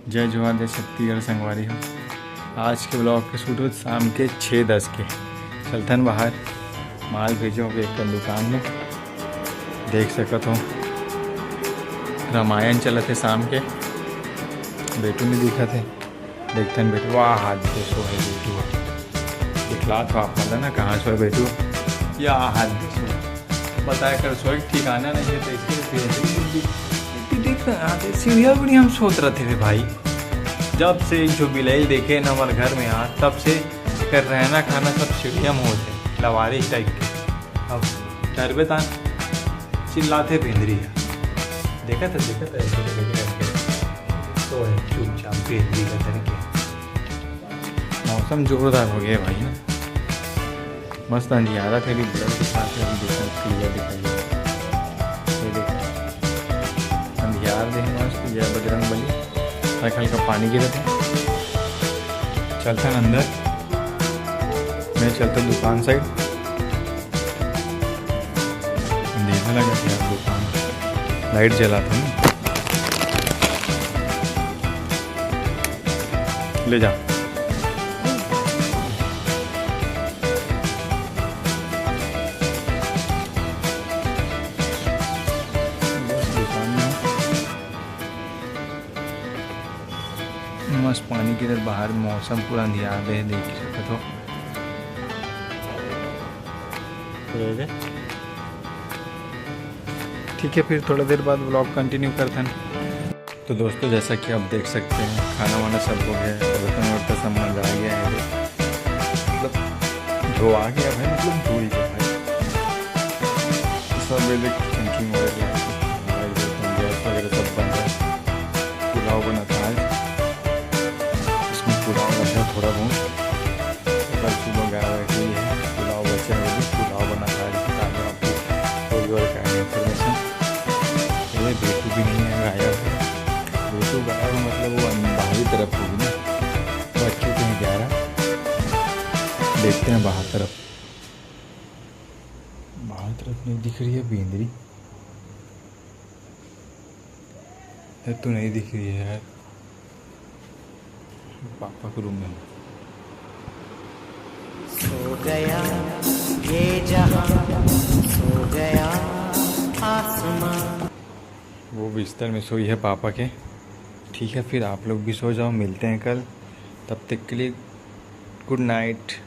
जय जवान जय छत्तीसगढ़ संगवारी हो। आज के ब्लॉग के शूट शाम के 6:10 के चलतन बाहर माल भेजो एक दुकान में। देख सकत हो रामायण चलत है शाम के। बेटू नहीं दिखा थे, देखते बेटू वाह हाथ दे सो है बेटू दिखला तो आप मतलब ना कहाँ सो है बेटू या हाथ दे सो बताया कर सो ठिकाना नहीं है तो इसलिए देख रहे सीढ़िया भी हम सोच रहे थे भाई। जब से जो बिलाई देखे न हमारे घर में यहाँ तब से कर रहना खाना सब सीढ़िया में होते लवारिश टाइप के। अब डरबे तान चिल्लाते भिंदरी है देखा था तो है चुपचाप भिंदरी का तरीके। मौसम जोरदार हो गया भाई ना, मस्त अंधियारा थे भी ब्लड के साथ क्लियर दिखाई अंधियार दे मस्त या बजरंग बली साइकिल का पानी गिरा था। चलता अंदर मैं चलता दुकान साइड देखने लगा था यार दुकान लाइट जला था ना। ले जा मस्त पानी की तरह बाहर मौसम पूरा अंधियार है देख सकते हो। ठीक है फिर थोड़ा देर बाद व्लॉग कंटिन्यू करते हैं। तो दोस्तों जैसा कि आप देख सकते हैं खाना वाना सब हो गया है, बर्तन वर्तन सब मंगा गया है, मतलब धो आ गया भाई, मतलब धो ही गया भाई सब थिंकिंग गैस वगैरह सब बन रहा है। पुलाव बना था आज, पुलाव बचा थोड़ा बहुत कल सुबह गाय बैठी है पुलाव बचा है पुलाव बना खा रही आपको और क्या इन्फॉर्मेशन। ये बेटू भी नहीं है गायब है, बेटू गायब मतलब वो बाहरी तरफ होगी ना, बच्चों कहीं जा रहा देखते हैं बाहर तरफ नहीं दिख रही है बेंदरी है तो नहीं दिख रही है यार। पापा के रूम में सो गया ये जहां, सो गया आसमां। वो बिस्तर में सोई है पापा के। ठीक है फिर आप लोग भी सो जाओ, मिलते हैं कल, तब तक के लिए गुड नाइट।